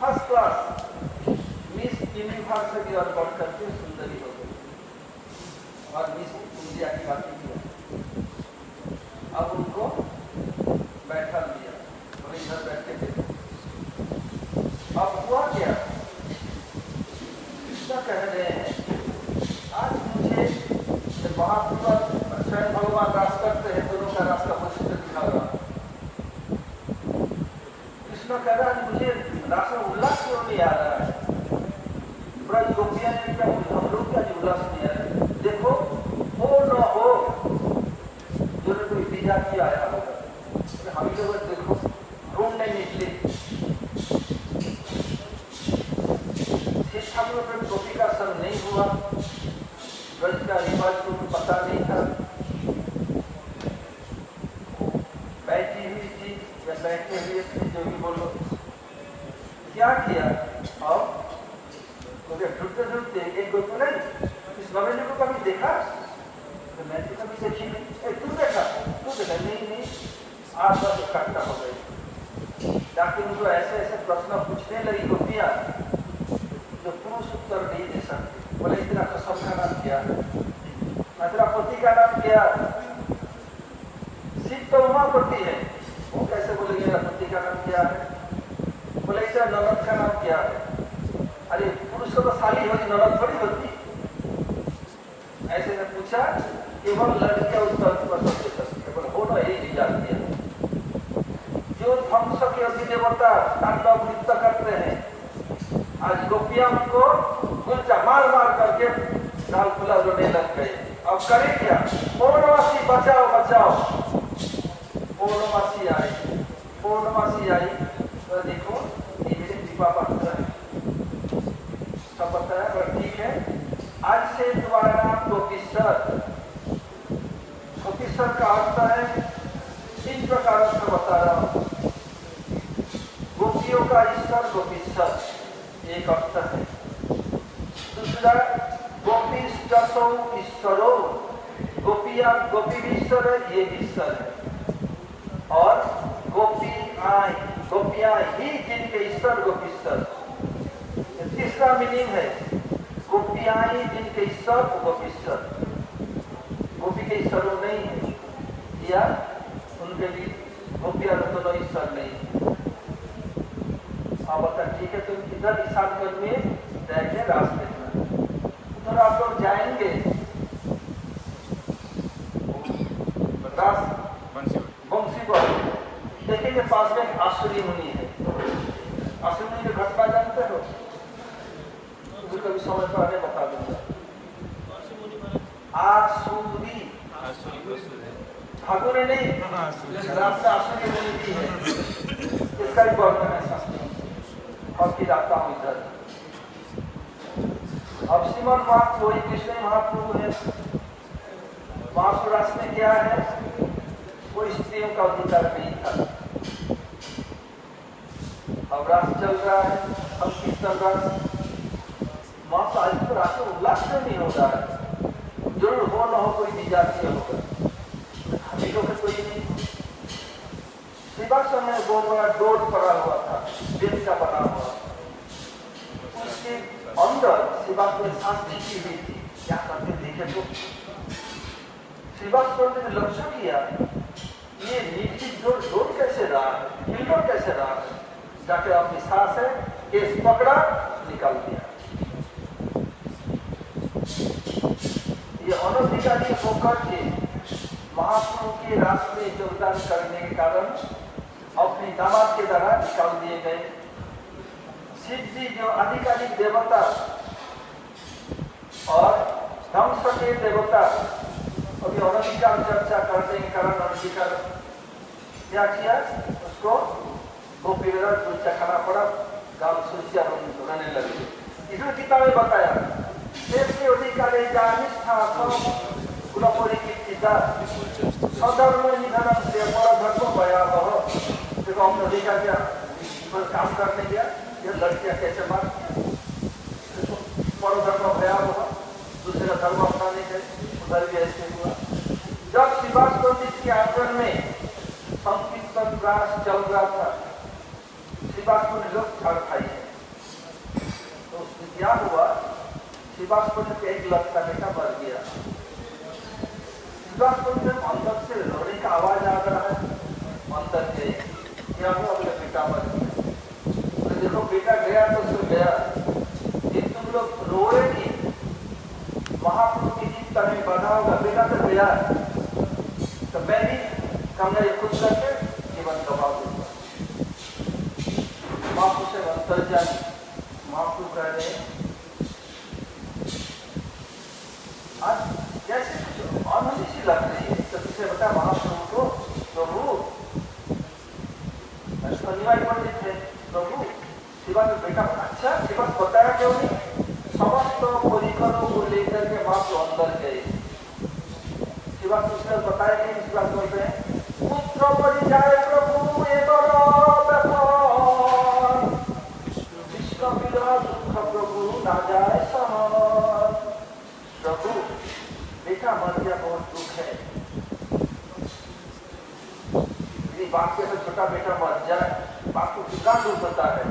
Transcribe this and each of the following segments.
First class miss university और बढ़ करके करके सुंदरी हो गई और मिस इंडिया की बातें किया। अब उनको बैठा लिया और इधर बैठे थे। अब हुआ क्या, कृष्ण कह रहे हैं आज मुझे महापुरुष स्वयं भगवान रास करते हैं, दोनों का रास का वैशिष्ट दिखा रहा। कृष्ण कह रहा है मुझे रास में उल्लास क्यों नहीं आ रहा है, ब्रज गोपियां ने क्या हम लोग क्या उल्लास नहीं आ रहा है। देखो हो न हो जो कोई बीजा की आया होगा, हम लोग देखो ढूंढने निकले। शिक्षा में गोपी का संग नहीं हुआ, ब्रज का रिवाज को पता नहीं था, बैठी हुई थी या बैठे हुए थे जो भी बोलो। क्या किया और ढूंढते ढूंढते एक गोपी नहीं इस नवेली को कभी देखा, तो मैं तो कभी देखी नहीं, तू देखा नहीं आज बस इकट्ठा हो गई जाके उनको ऐसे ऐसे प्रश्न पूछने लगी गोपियां जो पुरुष उत्तर नहीं दे सकते। बोले तेरा कसम का नाम क्या है, तेरा पति का नाम क्या है, सिर्फ तो उमापति है, वो कैसे बोलेंगे मेरा पति का नाम क्या है। बोले तेरा ननद का नाम क्या है, अरे पुरुष को तो साली होती ननद थोड़ी होती। ऐसे ने पूछा केवल लड़कियां उत्तर दे सकती है, बोले हो ना यही जाती है जो ध्वंस के अधिदेवता तांडव नृत्य करते हैं। आज गोपियां उनको गुलचा मार मार करके लाल खुला रोने लग गए। अब करे क्या, पूर्णवासी बचाओ बचाओ। पूर्णवासी आई तो देखो ये मेरे कृपा पात्र है, सब बताया। पर ठीक है, आज से तुम्हारा नाम गोपीश्वर का अर्थ है 3 प्रकार से बता रहा हूं। गोपियों का ईश्वर गोपीश्वर एक अर्थ है। दूसरा गोपीश्चसो ईश्वरो, गोपियां गोपी भी ईश्वर है, ये भी ईश्वर है। और गोपियां ही जिनके ईश्वर गोपीश्वर। तीसरा मीनिंग है गोपियां ही जिनके ईश्वर गोपीश्वर, गोपी के ईश्वर नहीं है या उनके भी गोपियां दोनों ईश्वर नहीं। हाँ बता ठीक है, तुम इधर ईशान कोण में जाएंगे रास्ते में, उधर आप लोग जाएंगे बंसी पर देखेंगे पास में आसुरी मुनि है। आसुरी मुनि के घटना जानते हो, कभी समय पर आगे बता दूंगा। आसुरी ठाकुर नहीं, रास्ता आसुरी मुनि की है, इसका भी वर्णन है शास्त्र और की जाता हूँ इधर। अब श्रीमद महाप्रभु वही कृष्ण महाप्रभु है। महाप्रभु रास में क्या है, कोई स्त्रियों का अधिकार नहीं था। अब रास चल रहा है, हम कीर्तन रास, महाप्रभु आज तो रास में उल्लास नहीं हो रहा है। जरूर हो न हो कोई विजातीय होगा, हम लोग कोई नहीं। शिवासन में बहुत बड़ा डोर पड़ा हुआ था, बेल का बना हुआ, उसके अंदर शिवासन में सांस खींची हुई थी। क्या करते देखे तो शिवासन ने लक्ष्य किया ये नीचे डोर कैसे रहा है, हिलडोर कैसे रहा है, जाके अपनी सांस है केस पकड़ा निकाल दिया। ये अनधिकारी होकर के महाप्रभु के रास में योगदान करने के कारण अपने दामाद के द्वारा निकाल दिए गए। शिव जी जो आधिकारिक देवता और ध्वंस के देवता, अभी अनधिकार चर्चा करने के कारण अनधिकार क्या किया, उसको गोपी गुलचा खाना पड़ा, गाँव सुरसिया रोने लगे। इसमें गीता में बताया अधिकारे जानिष्ठा सधर्म निधन से परधर्म भयावह। देखो हमने देखा क्या काम करने गया, ये लड़कियां कैसे मार परधर्म भयावह, दूसरा धर्म अपनाने गए, उधर भी ऐसे हुआ। जब शिवास पंडित के आंगन में संकीर्तन रास चल रहा था, शिवास पंडित लोग छाड़ खाई है, तो उसमें क्या हुआ, शिवास पंडित एक लाख का बेटा मर गया। शिवास पंडित अंदर से रोने का आवाज आ रहा है, अंदर से क्या हुआ, अपने बेटा मर गया। तो देखो बेटा गया तो सो गया, ये तुम लोग रोएगी, महाप्रभु की जीत का नहीं बना होगा, बेटा तो गया, तो मैं भी कमरे खुद करके जीवन गवा दूंगा। महाप्रभु से अंतर जाए, महाप्रभु कह रहे आज जैसे कुछ अनुभूति सी लग रही है, तो किसे बता महाप्रभु को, प्रभु शनिवार पंडित थे, प्रभु शिवा का बेटा, अच्छा शिवा बताया क्यों नहीं, समस्त परिकरों को लेकर के महाप्रभु अंदर गए। शिवा कृष्ण बताया कि शिवा बोलते हैं पुत्र परि जाए प्रभु ये बड़ा व्यापार, विश्व विरा दुख प्रभु ना जाए सहन। प्रभु बेटा मर गया, बहुत दुख है। यदि बाप के तो छोटा बेटा मर जाए, बाप को कितना दुख होता है।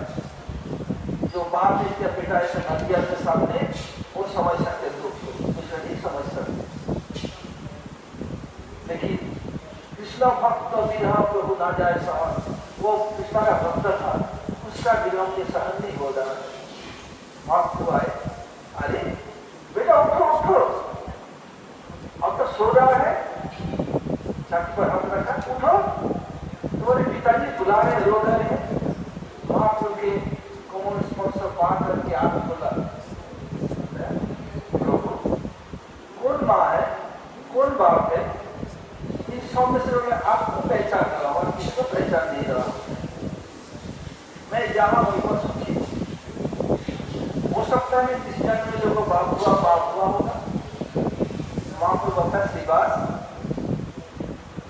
जो बाप है क्या बेटा ऐसे मर गया के सामने, वो समझ सकते दुख को, दूसरे नहीं समझ सकते। लेकिन कृष्ण भक्त विरह प्रभु ना जाए सहन, वो कृष्ण का भक्त था, उसका विरह के सहन नहीं हो रहा। भक्त आए, अरे बेटा उठो उठो, अब तो सो रहा है, छाती पर हाथ रखा, उठो, तुम्हारे पिताजी बुला रहे, रो रहे हैं। महाप्रभु के कोमल स्पर्श पा करके आंख खोला, प्रभु कौन माँ है, कौन बाप है, इस शब्द से मैं आपको पहचान रहा हूँ, किसको पहचान नहीं रहा। मैं जहाँ वहीं पर सुखी हूँ। हो सकता है किस जन्म में लोगों बाप हुआ होगा। माँ को बताया श्रीवास,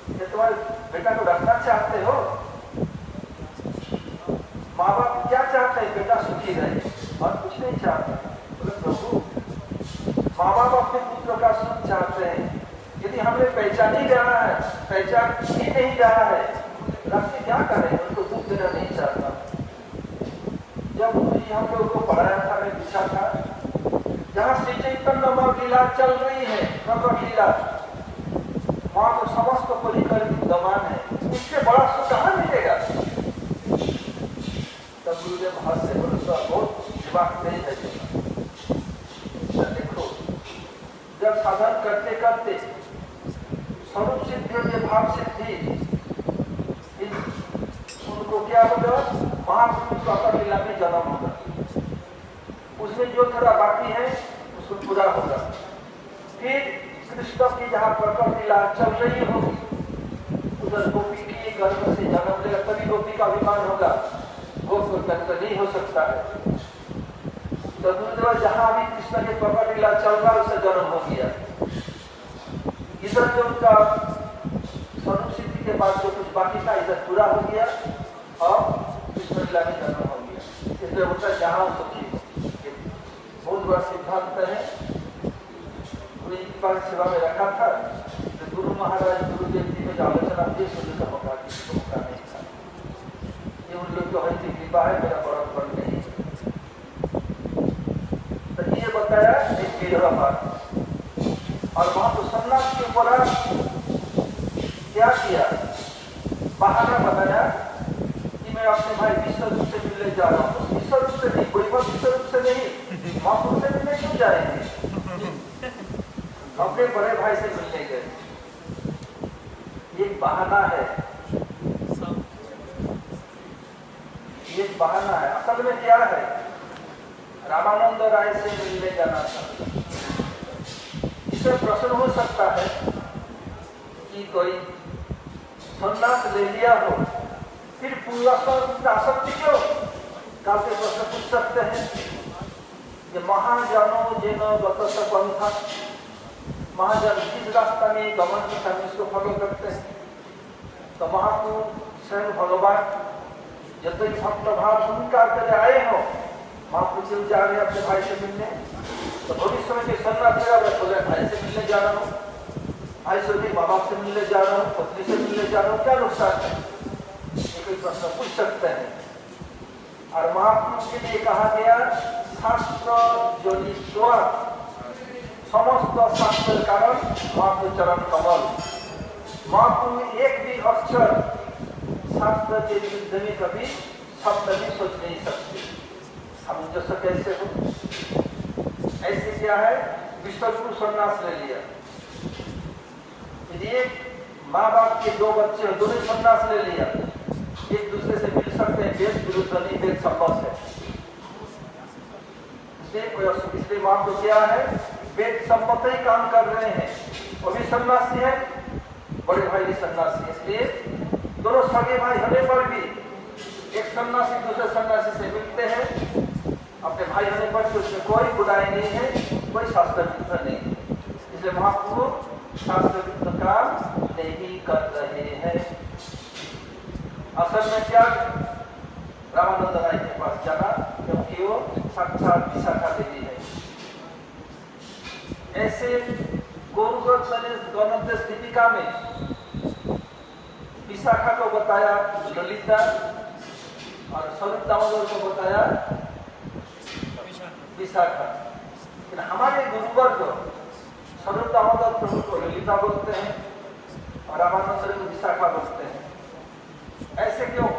ये तुम्हारे बेटा को रखना चाहते हो, माँ बाप क्या चाहते हैं, बेटा सुखी रहे और कुछ नहीं चाहते। बोले प्रभु माँ बाप अपने पुत्र का सुख चाहते हैं, यदि हमें पहचान ही रहा है, पहचान ही नहीं रहा है, रख के क्या करें, उनको दुख देना नहीं चाहता। जब गुरुजी हम लोग को पढ़ाया था, मैं पूछा था जहाँ श्री चैतन्य माँ लीला चल रही है, प्रकट लीला, वहां तो समस्त परिकर विद्यमान है, इससे बड़ा सुख कहाँ मिलेगा। तब गुरुदेव हास्य बोले बहुत दिमाग तेज है। देखो जब साधन करते करते स्वरूप सिद्धि और भाव सिद्धि, उनको क्या होगा, महाप्रभु प्रकट लीला में जन्म होगा, उसमें जो थोड़ा बाकी है उसको पूरा होगा। फिर कृष्ण की जहाँ प्रकट लीला चल रही होगी, उधर गोपी की गर्भ से जन्म लेगा, तभी गोपी का अभिमान होगा, गोप तक तो नहीं हो सकता है। तो गुरुदेव जहाँ अभी कृष्ण की प्रकट लीला चल रहा है, उससे जन्म हो गया। इधर जो उनका स्वरूप सिद्धि के बाद जो कुछ बाकी था, इधर पूरा हो गया और कृष्ण लीला में जन्म हो गया। इसलिए होता जहाँ सुखी, बहुत बड़ा सिद्धांत है। गुरु जी की सेवा में रखा था, तो गुरु महाराज गुरुदेव जी में जो आलोचना थी, सुनने का मौका किसी को मौका नहीं था। ये उन लोग तो हल्की कृपा है, मेरा बड़ा फल नहीं। तो ये बताया एक विरह बात, और वहां तो सन्यास के ऊपर क्या किया, बहाना बताया कि मैं अपने भाई विश्वरूप से मिलने जा रहा हूँ। विश्वरूप से नहीं, कोई बात विश्वरूप से नहीं, महापुरुष से मिलने क्यों जाएंगे, अपने बड़े भाई से मिलने गए। ये बहाना है, ये बहाना है। असल में क्या है, रामानंद राय से मिलने जाना था। इससे प्रश्न हो सकता है कि कोई संन्यास ले लिया हो, फिर पूरा आसक्ति क्यों, काफी प्रश्न पूछ सकते हैं। ये महाजनों जिन गत पंथा, महाजन जिस रास्ता में गमन की हम इसको फॉलो करते हैं। तो महाप्रभु स्वयं भगवान जब तक भक्त भाव स्वीकार कर आए हो, महाप्रभु क्यों जा रहे अपने भाई से मिलने। तो भविष्य में सन्यास लेगा, बोले भाई से मिलने जा रहा हूँ, भाई से माँ बाप से मिलने जा रहा हूँ, पत्नी से मिलने जा रहा हूँ, क्या नुकसान है, ये कोई प्रश्न पूछ सकते हैं। और महाप्रभु के लिए कहा गया शास्त्र जो समस्त शास्त्र कारण महाप्रभु चरण कमल। महाप्रभु एक भी अक्षर शास्त्र के विरुद्ध में कभी शब्द भी सोच नहीं सकते। सामंजस्य कैसे हो? ऐसे क्या है, विश्वगुरु सन्यास ले लिया। एक माँ बाप के दो बच्चे दोनों सन्यास ले लिया, एक दूसरे से मिल सकते हैं, वेद विरुद्ध नहीं, वेद संबद्ध है। इसलिए वहां तो क्या है, वेद संबद्ध ही काम कर रहे हैं। वो भी सन्यासी है, बड़े भाई भी सन्यासी, इसलिए दोनों सगे भाई होने पर भी एक सन्यासी दूसरे सन्यासी से मिलते हैं। अपने भाई होने पर भी उसमें कोई बुराई नहीं है, कोई शास्त्र विरुद्ध नहीं। इसलिए महाप्रभु शास्त्र विरुद्ध काम नहीं कर रहे हैं। असल में क्या, रामानंद राय के पास जाना, क्योंकि वो साक्षात विशाखा देवी है। ऐसे गौरव दीपिका में विशाखा को बताया ललिता और स्वरूप दामोदर को बताया विशाखा। लेकिन हमारे गुरुवर्ग स्वरूप दामोदर प्रभु को ललिता बोलते हैं और रामानंद को विशाखा बोलते हैं। ऐसे क्यों?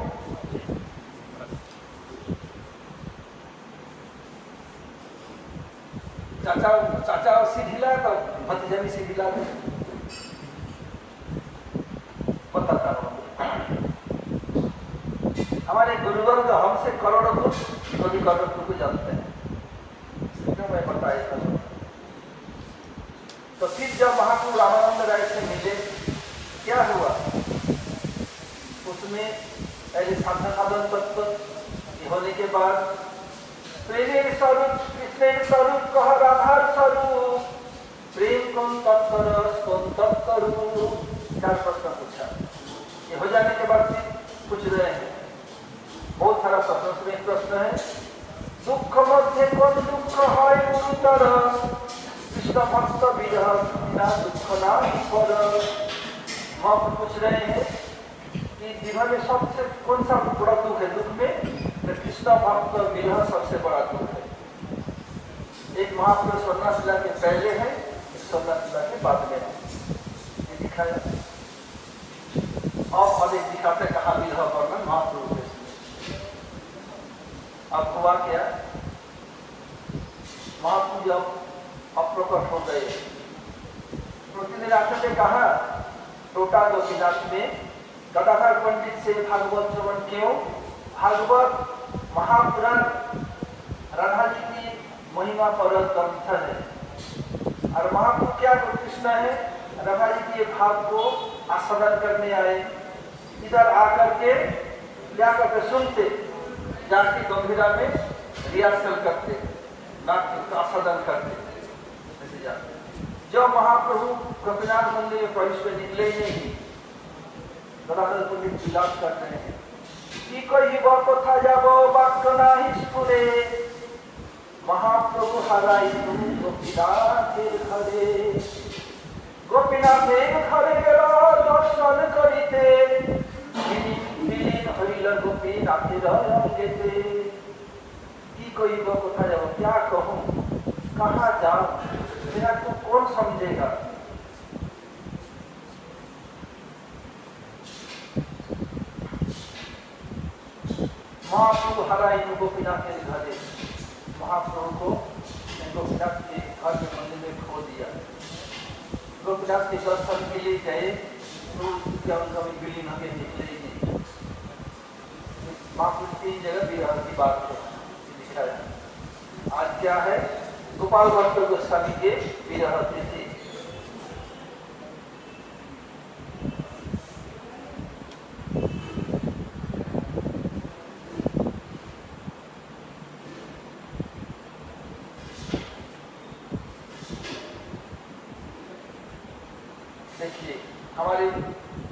चाचा सिर हिला तो भतीजा भी सिर हिला दे, बताता हूँ। हमारे गुरुवर्ग हमसे करोड़ों गुरु कभी करोड़ों को जानते हैं, क्यों मैं बताया था। तो फिर जब महाप्रभु रामानंद राय से मिले, क्या हुआ? उसमें पहले साधन तत्व होने के बाद प्रेमेर स्वरूप, कृष्णेर स्वरूप कह राधार स्वरूप, प्रेम कौन तत्परस कौन तत्करू, चार प्रश्न पूछा। ये हो जाने के बाद फिर पूछ रहे हैं बहुत सारा प्रश्न। उसमें एक प्रश्न है, दुख मध्य कौन दुख है गुरुतर, कृष्ण भक्त विरह बिना दुख नाही पर। वहां पूछ रहे हैं कि जीवन में सबसे कौन सा बड़ा दुख है? दुख में कृष्ण भक्त विरह सबसे बड़ा दुख है। एक महाप्रभु स्वर्णाशिला के पहले है, एक स्वर्णाशिला के बाद में है, ये दिखाया। और अनेक दिखाते कहा विरह वर्णन महाप्रभु के। अब हुआ क्या, महाप्रभु जब अप्रकट हो गए, प्रतिदिन आते ने कहा टोटा गोपीनाथ में गदाधर पंडित से भागवत श्रवण क्यों? भागवत महापुराण राधा जी की महिमा पर ग्रंथ है। और महाप्रभु क्या कृष्ण है, राधा जी के भाव को आस्वादन करने आए। इधर आकर के क्या करते, सुनते, जाके गंभीरा में रिहर्सल करते, नाट्य का आस्वादन करते। जब महाप्रभु गोपीनाथ मंदिर में प्रवेश में निकले नहीं, गदाधर पंडित विलाप कर रहे हैं कि कोई कथा যাব বাক্য নাহি শুনে, महाप्रभु हराई गोपीनाथेर घरे। गोपीनाथेर घरे गेल दर्शन करिते, विलीन हरिल गोपीनाथेर अंगेते। कि कोई कथा যাব, क्या कहूँ, कहाँ जाओ, मेरा तो कौन समझेगा। महाप्रभु हराई गोपीनाथ के घरे, महाप्रभु को गोपीनाथ के घर के मंदिर में खो दिया। गोपीनाथ के दर्शन के लिए गए तो कभी विलीन होकर निकले ही नहीं। महाप्रभु 3 जगह विरह की बात दिखाया। आज क्या है, गोपाल भट्ट गोस्वामी के विरह तिथि। देखिए हमारे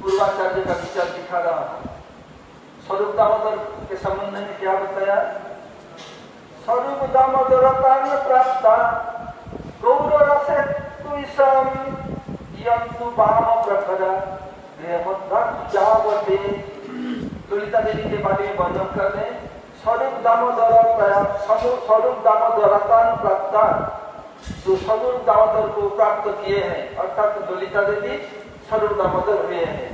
पूर्वाचार्य का विचार दिखा रहा हूं। स्वरूप दामोदर के संबंध में क्या बताया? स्वरूप दामोदर तान प्राप्त गौर रसे तुइसम यंतु बाम प्रखरा रेमद्धा जावते। ललिता देवी के बारे में वर्णन कर रहे, स्वरूप दामोदर तान प्राप्त जो स्वरूप दामोदर को प्राप्त किए हैं, अर्थात ललिता देवी स्वरूप दामोदर हुए हैं।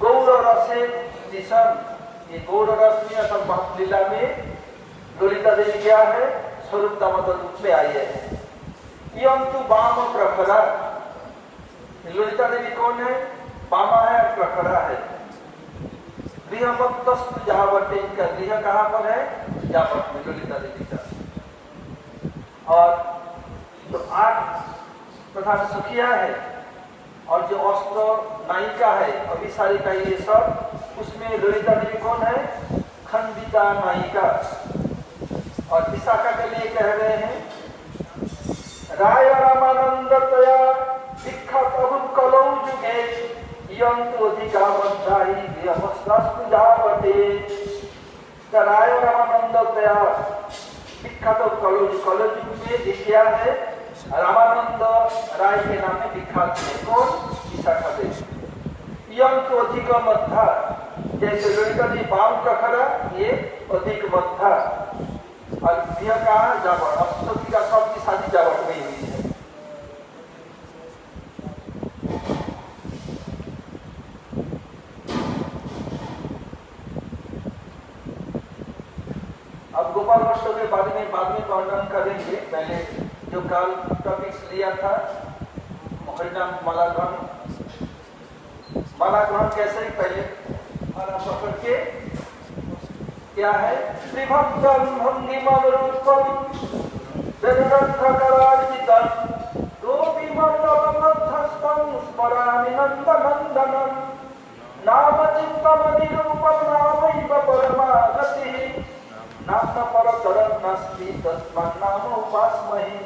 गौर रसे दिशन, ये गौर रस में अर्थात लीला में ललिता देवी क्या है, स्वरूप दामोदर रूप में आई है। यंतु वाम प्रखरा, ललिता देवी कौन है, वामा है और प्रखरा है। गृहमत्तस्तु जावटे, इनका गृह कहाँ पर है, जावट में ललिता देवी का। और तो 8 प्रधान सखिया है और जो अस्त्र नायिका है अभिसारिका, ये सब उसमें ललिता देवी कौन है, खंडिता नायिका। और विशाखा के लिए कह रहे हैं राय रामानंदतया विख्यात अभुत कलौ जुगे यंतु अधिकामंताहि गृहमस्तस्तु जावटे। राय रामानंदतया विख्यात कलौ युग में दिखा है, रामानंद राय के नाम में विख्यात है कौन, विशाखा देवी। यंतु अधिक मध्या, जैसे ललिता जी वाम प्रखरा, ये अधिक मध्या। और गृह का जावट, अष्टमी का सबकी शादी जावट में हुई है। अब गोपाल कृष्ण के बारे में बाद में वर्णन करेंगे। पहले जो काल टॉपिक्स लिया था, हरिनाम माला ग्रहण, माला ग्रहण कैसे, पहले माला पकड़ के क्या है, त्रिभक्तम भंगिमम रूपम दनुरंध्रकरार्जितम गोपी मंडलम मध्यस्थम स्मरामि नंदनंदनम नाम चित्तम निरूपम नामैव परमागतिः नाम परतरं नास्ति तस्मान्नाम उपास्महे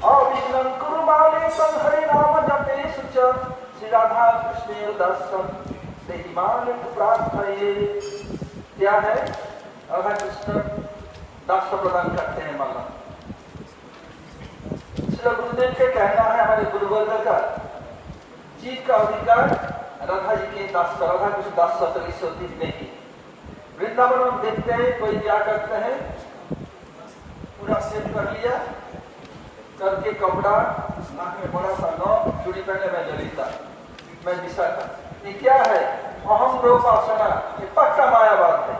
अविघ्नं कुरु मालेशं हरिनाम जपेषु च श्री राधा कृष्ण दासं देहि मालिक प्रार्थये। क्या है, राधा कृष्ण दास प्रदान करते हैं माला। श्री गुरुदेव के कहना है, हमारे गुरुवर्ग का जीव का अधिकार राधा जी के दास, राधा कृष्ण दास से अधिक नहीं। वृंदावन हम देखते हैं कोई क्या करते हैं, पूरा सेट कर लिया, करके कपड़ा, नाक में बड़ा सा नौ, चूड़ी पहने, मैं ललिता, मैं विशाखा। ये क्या है, अहम रूपासना, ये पक्का मायावाद है।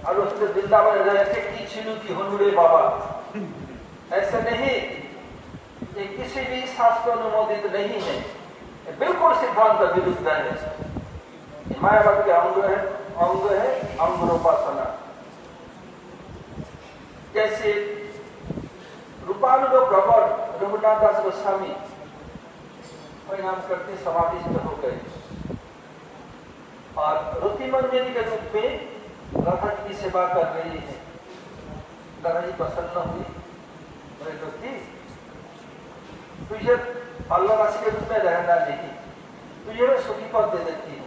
और उसमें वृंदावन रहते की छिनू की हनुरे बाबा, ऐसे नहीं, ये किसी भी शास्त्र अनुमोदित नहीं है, ये बिल्कुल सिद्धांत विरुद्ध है। मायावाद के अंग है अंग रूपासना। जैसे रूपानुग प्रवर रघुनाथ दास गोस्वामी परिणाम करते समाधिस्थ हो गए और रति मंजरी के रूप में राधा जी की सेवा कर रही है। राधा जी प्रसन्न हुई, बोले रति तुझे पाल्ला राशि के रूप में रहना नहीं, तुझे मैं सुखी पद दे देती हूँ।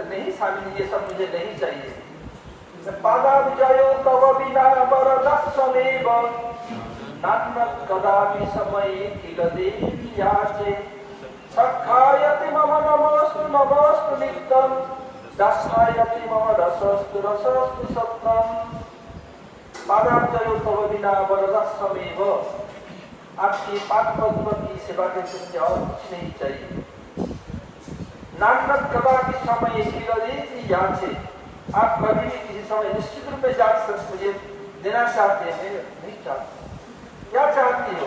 नहीं स्वामी, ये सब मुझे नहीं चाहिए। पादा विजयो तव बिना वरदस्समेव नान्य कदापि समये किल देवी याचे सखायति मम नमस्तु नित्यं दास्यायति मम रसस्तु सत्यं। पादा विजयो तव बिना वरदस्समेव, आपकी पाद पद्म की सेवा के मुझे और कुछ नहीं चाहिए। नान्य कदापि समय याद से, आप कभी भी किसी समय निश्चित रूप में जाग सकते, मुझे देना चाहते हैं, नहीं चाहते, क्या चाहती हो?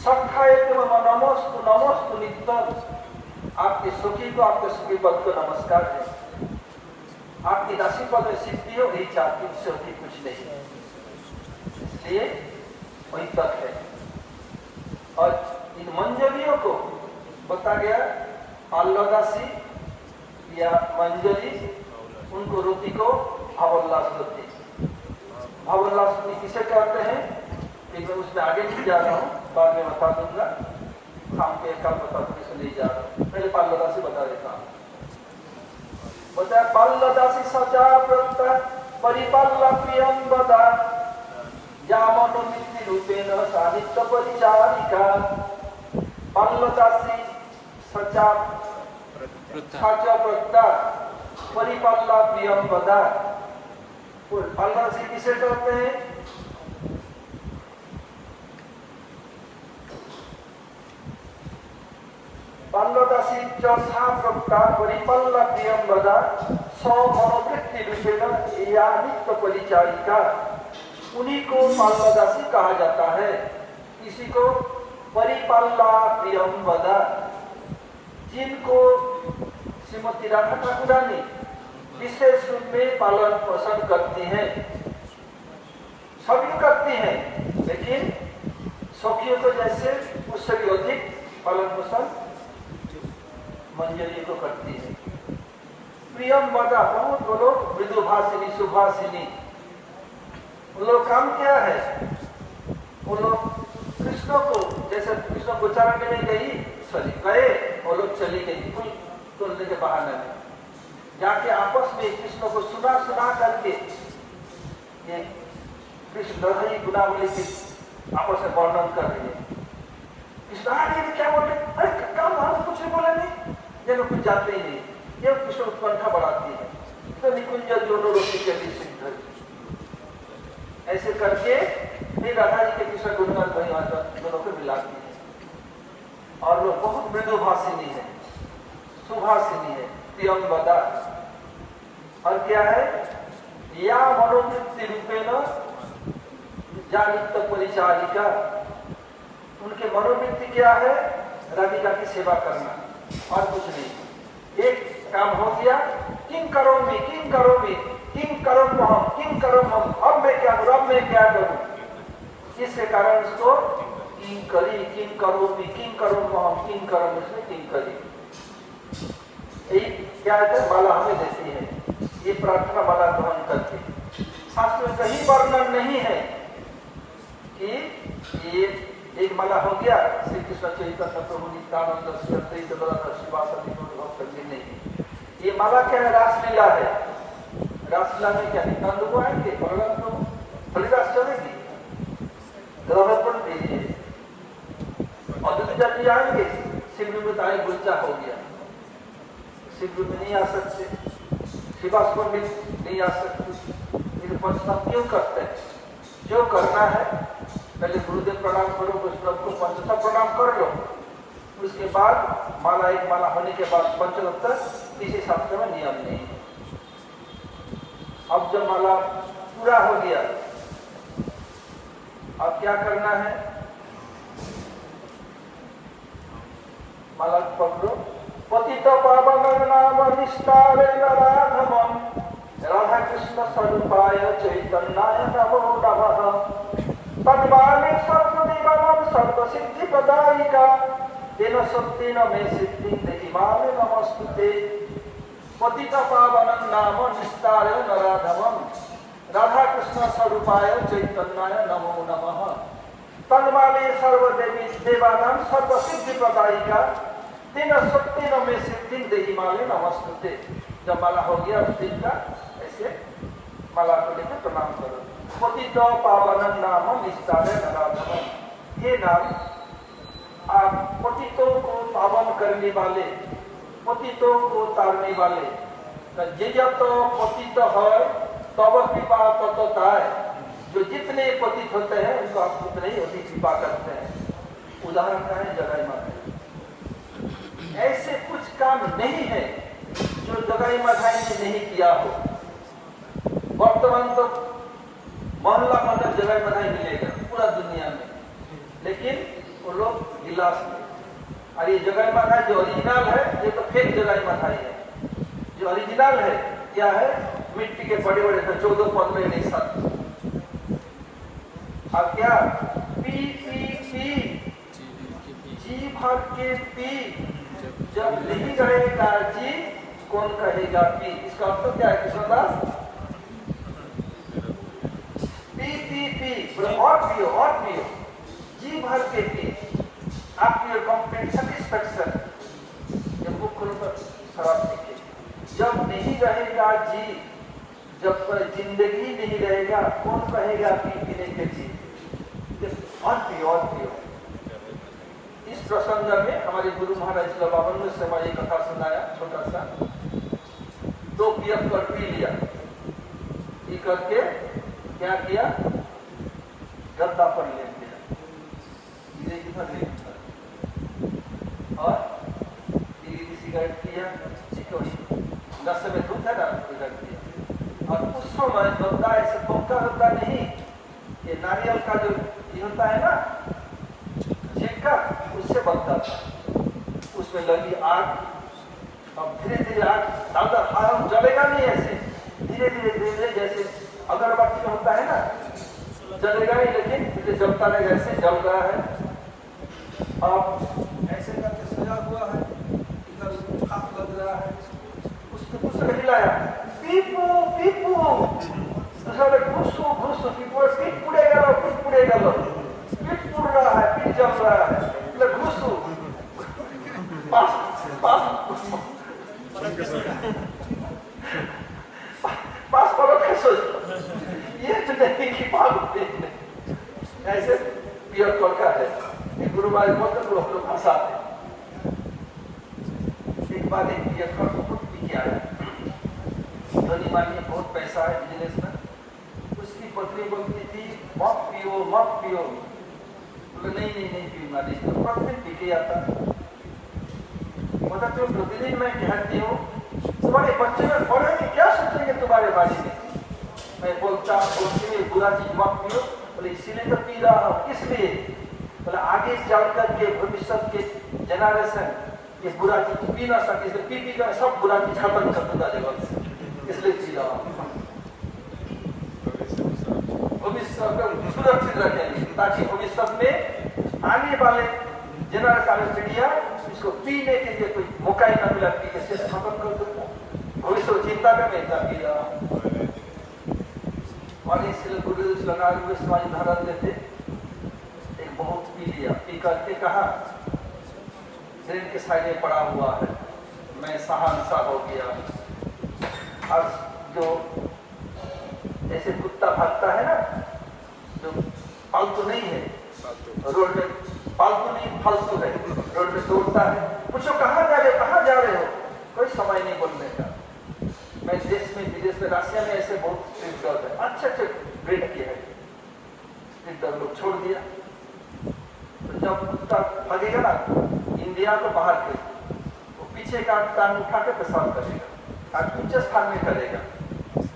सखायते मम नमस्तु नित्यं, आपके सुखी को, आपके सुखी पद को नमस्कार है। आपकी दासी पद में सिद्धि हो, नहीं चाहती, उससे होती कुछ नहीं, इसलिए वही तक है। और इन मंजरियों को बता गया, पाल्लदासी या मंजरी, उनको रुति को भावोल्लास रुति। भावोल्लास रुति किसे कहते हैं, मैं उसमें आगे नहीं जा रहा हूँ, बाद में बता दूंगा, शाम के कल बता दूंगा, इसलिए नहीं जा रहा हूँ, पहले पाल्लदासी बता देता हूँ। बताया पाल्लदासी सचा प्रत्ता परिपाल्ला प्रियं बदा यामनुमिति रूपेण साहित्य परिचारिका। पाल्लदासी सचा प्रत्ता परिपाल्ला प्रियं बदा। पाल्लदासी किसे कहते हैं, दासी च सा प्रक्ता परिपल्ला प्रियम वदा स्वमनोवृत्ति रूपेण या नित्य परिचारिका। उन्हीं को पाल्ला दासी कहा जाता है। इसी को परिपाल्ला प्रियम वदा, जिनको श्रीमती राधा ठाकुरानी विशेष रूप में पालन पोषण करती हैं। सभी करती हैं, लेकिन सखियों को जैसे उससे भी अधिक पालन पोषण मंजरी को करती है। प्रियम वदा, बहुत वो लोग मृदुभाषिनी सुभाषिनी। उन लोग काम क्या है, उन लोग कृष्ण को, जैसे कृष्ण को चारा के लिए गई, चली गए, वो लोग चली गई फूल तोड़ने के बहाने में, जाके आपस में कृष्ण को सुना करके ये कृष्ण लड़ाई गुनावली की आपस में वर्णन कर रही है। कृष्ण ये क्या बोले, अरे काम हम कुछ नहीं बोले, नहीं ये लोग कुछ जाते ही नहीं, ये कृष्ण उत्कंठा बढ़ाती है। तो निकुंज जो रोटी के लिए सिद्ध, ऐसे करके फिर राधा जी के कृष्ण गुणगान दोनों को मिलाती है। और लोग बहुत मृदुभाषिनी है, सुभाषिनी है, प्रियम वदा। और क्या है, या मनोवृत्ति रूपेण या नित्य परिचारिका। उनके मनोवृत्ति क्या है, राधिका की सेवा करना और कुछ नहीं। एक काम हो गया, किंग करोमी किंग करोमी किंग करोम हम किंग करोम हम, अब मैं क्या करूं, अब मैं क्या करूं। इसके कारण उसको किंग करी, किंग करोमी किंग करोम हम किंग करोम, इसमें किंग करी। यही क्या है, माला हमें देती है, ये प्रार्थना माला ग्रहण करके। शास्त्र में कहीं वर्णन नहीं है कि ये एक माला हो गया श्री कृष्ण चैतन्य प्रभु नित्यानंद श्री अद्वैत गदाधर श्रीवासादि भक्त जी, नहीं। ये माला क्या है, रासलीला है। रासलीला में क्या नित्यानंद को आएंगे, हरिदास चलेगी, गदाधर पर दीजिए, अद्वैत जी आएंगे, शिव में आए गुलचा हो गया, शिव में नहीं आ सकते, शिवास पंडित नहीं आ सकते। इन्हें पंचनाम क्यों करते हैं, जो करना है पहले गुरुदेव प्रणाम करो, वैष्णव को पंचता प्रणाम कर लो, उसके बाद माला, एक माला होने के बाद पंचदत्तर किसी शास्त्र में नियम नहीं। अब जब माला पूरा हो गया, अब क्या करना है, माला पकड़ो, पतित पावन नाम निस्तारेण राघवम् राधा कृष्ण स्वरूपाय चैतन्याय नमो नमः। तन्माने सर्वदेवानां सर्वसिद्धि प्रदायिका, तेन सत्येन मे सिद्धिं देहि मामे नमस्तुते। पतित पावन नाम निस्तारेण राघवम् राधा कृष्ण स्वरूपाय चैतन्याय नमो नमः। तन्माने सर्वदेवी देवानां सर्वसिद्धि प्रदायिका, तेन सत्येन मे सिद्धिं देहि मामे नमस्तुते। जब माला हो गया उस दिन का, ऐसे माला को लेकर प्रणाम करो। पतित पावन नाम निस्तारेण राघवम्, ये नाम आप पतितों को पावन करने वाले, पतितों को तारने वाले, तो पतित है तब कृपा ततताय, जो जितने पतित होते हैं उनको आप उतने ही अधिक कृपा करते हैं। उदाहरण का है जगाई माता, ऐसे कुछ काम नहीं है जो जगाई माधाई ने नहीं किया हो। वर्तमान तो मोहल्ला मतलब जगाई माधाई मिलेगा पूरा दुनिया में, लेकिन वो लोग गिलास में। और ये जगाई माधाई जो ओरिजिनल है, ये तो फेक जगाई माधाई है। जो ओरिजिनल है क्या है, मिट्टी के बड़े बड़े 14-15 नहीं साथ। अब क्या, पी पी पी जी भर के पी, जब नहीं रहेगा जी कौन कहेगा पी। इसका अर्थ क्या है कृष्णदास, पी पी पी और पियो और पियो, जी भर के पी, आप योर कंप्लीट सेटिस्फैक्शन। जब वो खुलकर शराब पीके, जब नहीं रहेगा जी, जब जिंदगी नहीं रहेगा कौन कहेगा पी पीने के जी, और पियो और पियो। इस प्रसंग में हमारे गुरु महाराज बाबन से हमारी कथा सुनाया, छोटा सा 2 पियप कर पी लिया, पी करके क्या किया, गद्दा पर ले लिया, और रस में दूध है ना, रख दिया। और उस समय बनता ऐसे पंखा होता नहीं, ये नारियल का जो ये होता है ना छिलका, उससे बनता था। उसमें लगी आग, अब धीरे धीरे आग ज्यादा हारम जलेगा नहीं, ऐसे धीरे धीरे धीरे धीरे जैसे अगरबत्ती में होता है ना, जलेगा ही लेकिन धीरे जलता रहेगा, ऐसे जल रहा है। अब ऐसे करके सजा हुआ है, इधर आग लग रहा है, उसको कुछ हिलाया, पीपू पीपू, दूसरा घुसो घुसो, पीपू पीठ पुड़े गलो, पीठ पुड़े गलो, पीठ पुड़ रहा है, पीठ जल रहा है, मतलब घुसो पास पास पास पड़ो कैसे ये तो नहीं कि पाप ऐसे पियर का है। गुरु महाराज बोलते तो लोग हंसाते। एक बार एक पियर को बहुत पी के आया, धनी मानी बहुत पैसा है बिजनेस में, उसकी पत्नी बोलती थी मत पियो मत पियो, बोले नहीं नहीं नहीं पीऊंगा, नहीं तो प्रतिदिन पी के आता। मतलब जो प्रतिदिन मैं कहती हूँ तुम्हारे बच्चे में पढ़ेंगे क्या सोचेंगे तुम्हारे बारे में। मैं बोलता बोलती हूँ बुरा चीज मत पियो, बोले इसीलिए तो पी रहा हूँ, किस लिए, बोले आगे चल करके भविष्य के जनरेशन ये बुरा चीज पी ना सके, इसलिए पी पी कर सब बुरा चीज खत्म कर दूंगा जगत से, इसलिए पी रहा हूँ। भविष्य को सुरक्षित रखेंगे ताकि भविष्य में आने वाले जनरेशन पीढ़ियां इसको पीने के लिए कोई मौका ही न मिला, पी के शेष खत्म कर दूंगा, भविष्य चिंता में मैं पी रहा हूँ। और इसलिए गुरुदेव लगा हुए समाज धारण देते, एक बहुत पी लिया, पी करके कहा ट्रेन के साइड में पड़ा हुआ है, मैं शहंशाह हो गया। और जो जैसे कुत्ता भागता है ना, जो पालतू नहीं है, रोड में पालतू नहीं फालतू है, रोड में दौड़ता है, पूछो कहाँ जा रहे हो, कोई समय नहीं बोलने का। मैं देश में विदेश में रशिया में ऐसे बहुत स्ट्रीट डॉग है, अच्छे अच्छे ब्रीड के है, स्ट्रीट डॉग लोग छोड़ दिया। तो जब कुत्ता भागेगा ना इंडिया को बाहर के, वो पीछे का कान उठा के पेशाब करेगा और ऊंचे स्थान में करेगा।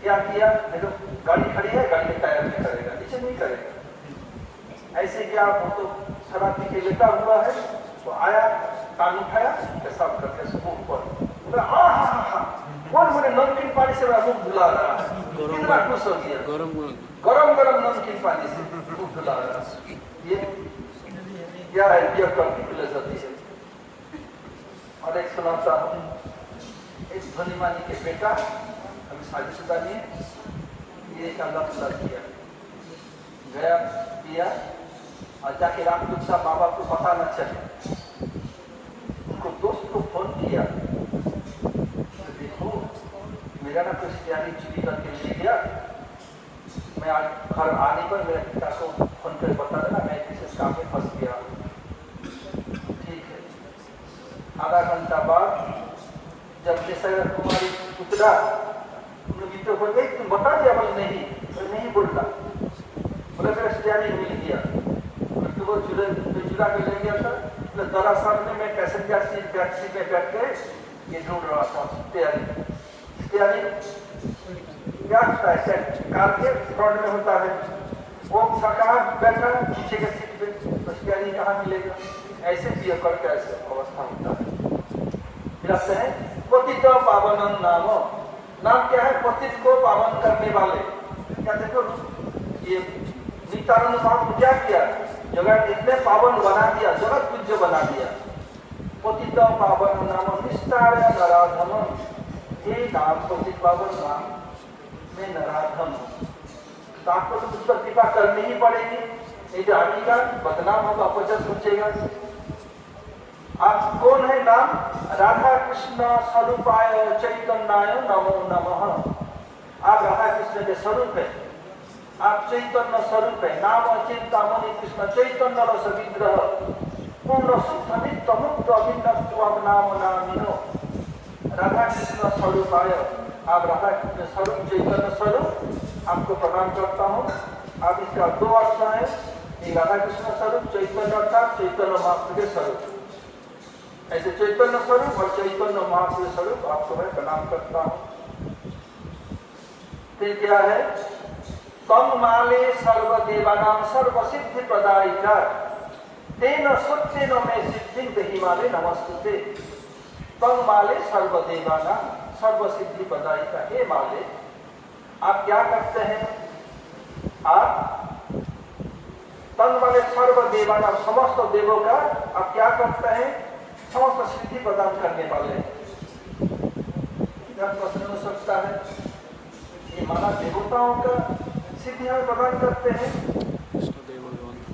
क्या किया, देखो गाड़ी खड़ी है, गाड़ी के टायर में करेगा, नीचे नहीं करेगा। ऐसे क्या वो तो शराब पी के लेटा हुआ है, तो आया कान उठाया पेशाब करके मुंह पर, हाँ हाँ हाँ हाँ कौन मुझे नमकीन पानी से मुंह धुला रहा है, कितना खुश हो गया, गरम गरम नमकीन पानी से मुंह धुला रहा है। ये क्या है, बियर कॉफी की लज्जत है। और एक सुनाता हूँ, एक धनी मानी के बेटा अभी शादीशुदा नहीं है, ये का लत लग गया, गया पिया और जाके रात गुस्सा बाबा को पता न चले, उनको दोस्त को फोन किया, तो देखो मेरा ना कुछ तैयारी चुरी करके ले गया, मैं आज घर आने पर मेरे पिता को फोन कर बता देना मैं किसी काम में फंस गया। ठीक है, आधा घंटा बाद जब जैसा तुम्हारी उतरा, तुमने भी तो बोल गई, तुम बता दिया, बोले नहीं बोलता, बोले मेरा स्टेयरिंग मिल गया, तो वो चुरा के ले गया था। तो दरअसल में मैं पैसेंजर सीट बैक सीट में बैठ के ये ढूंढ रहा था स्टेयरिंग क्या होता है, कार के फ्रंट में होता है, वो सरकार बैठा पीछे के सीट पे, तो स्टेयरिंग कहाँ मिलेगा, ऐसे भी करके ऐसे अवस्था होता है। फिर आते हैं पतित पावन नाम, नाम क्या है, पतित को पावन करने वाले। क्या देखो ये नित्यानंद महाप्रभु क्या किया, जगत इसने पावन बना दिया, जगत पूज्य बना दिया। पतित पावन नाम निस्तार नराधम, हे नाम पतित पावन नाम में नराधम, तो आपको तो कुछ पर कृपा करनी ही पड़ेगी, नहीं तो आदमी का बदनाम होगा, अपजन पूछेगा। आप कौन है, नाम राधा कृष्ण स्वरूपाय चैतन्याय नमो नमः। आप राधा कृष्ण के स्वरूप है, आप चैतन्य स्वरूप है। नाम चिंतामणि कृष्ण चैतन्य रस विग्रह पूर्ण शुद्ध नित्य मुक्त अभिन्न नाम नामिनो। राधा कृष्ण स्वरूपाय, आप राधा कृष्ण स्वरूप चैतन्य स्वरूप, आपको प्रणाम करता हूँ। आप इसका दो अर्थ है, राधा कृष्ण स्वरूप चैतन्य अर्थात चैतन्य महाप्रभु के स्वरूप। ऐसे चैतन्य स्वरूप और चैतन्य महापुरुष स्वरूप आपको मैं प्रणाम करता हूँ। फिर क्या है, तम माले सर्वदेवानाम सर्वसिद्धि प्रदायिका तेन सत्येन मे सिद्धिं देहि माले नमस्तुते। तम माले सर्वदेवानाम सर्वसिद्धि प्रदायिका, हे माले आप क्या करते हैं, आप तन माले सर्वदेवानाम समस्त देवों का आप क्या करते हैं, समस्त सिद्धि प्रदान करने वाले हैं। प्रश्न हो सकता है, ये माना देवताओं का सिद्धि हम प्रदान करते हैं,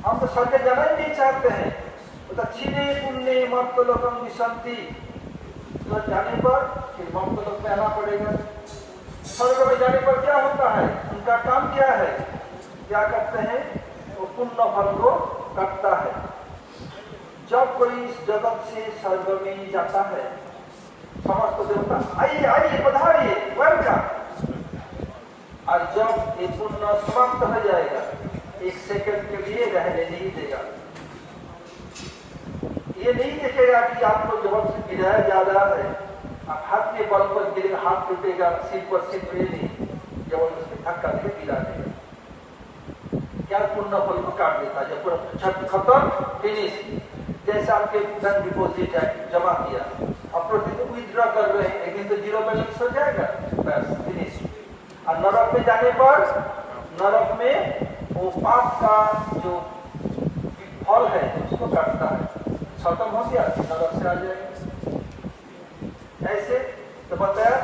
हम तो स्वर्ग जाना ही नहीं चाहते हैं। तो क्षीणे पुण्य मर्तलोकम विशंति, जाने पर फिर मर्तलोक में आना पड़ेगा। स्वर्ग में जाने पर क्या होता है, उनका काम क्या है, क्या करते हैं, वो पुण्य फल को काटता है। जब कोई इस जगत से स्वर्ग में जाता है, समस्त देवता आइए आइए पधारिए वेलकम, और जब ये पुण्य समाप्त हो जाएगा, एक सेकंड के लिए रहने नहीं देगा। ये नहीं देखेगा कि आपको जब से गिराया जा रहा है, आप हाथ के बल पर गिरेगा, हाथ टूटेगा, सिर पर सिर पे नहीं, जबरदस्ती धक्का दे गिरा देगा। क्या पुण्य फल को काट देता है, जब पूरा खत्म फिनिश। जैसे आपके धन डिपोजिट है, जमा किया, अब प्रतिदिन विथड्रॉ कर रहे हैं, एक दिन तो जीरो बैलेंस हो जाएगा, बस फिनिश। और नरक में जाने पर, नरक में वो पाप का जो फल है उसको काटता है, खत्म हो गया, नरक से आ जाएगा। ऐसे तो बताया,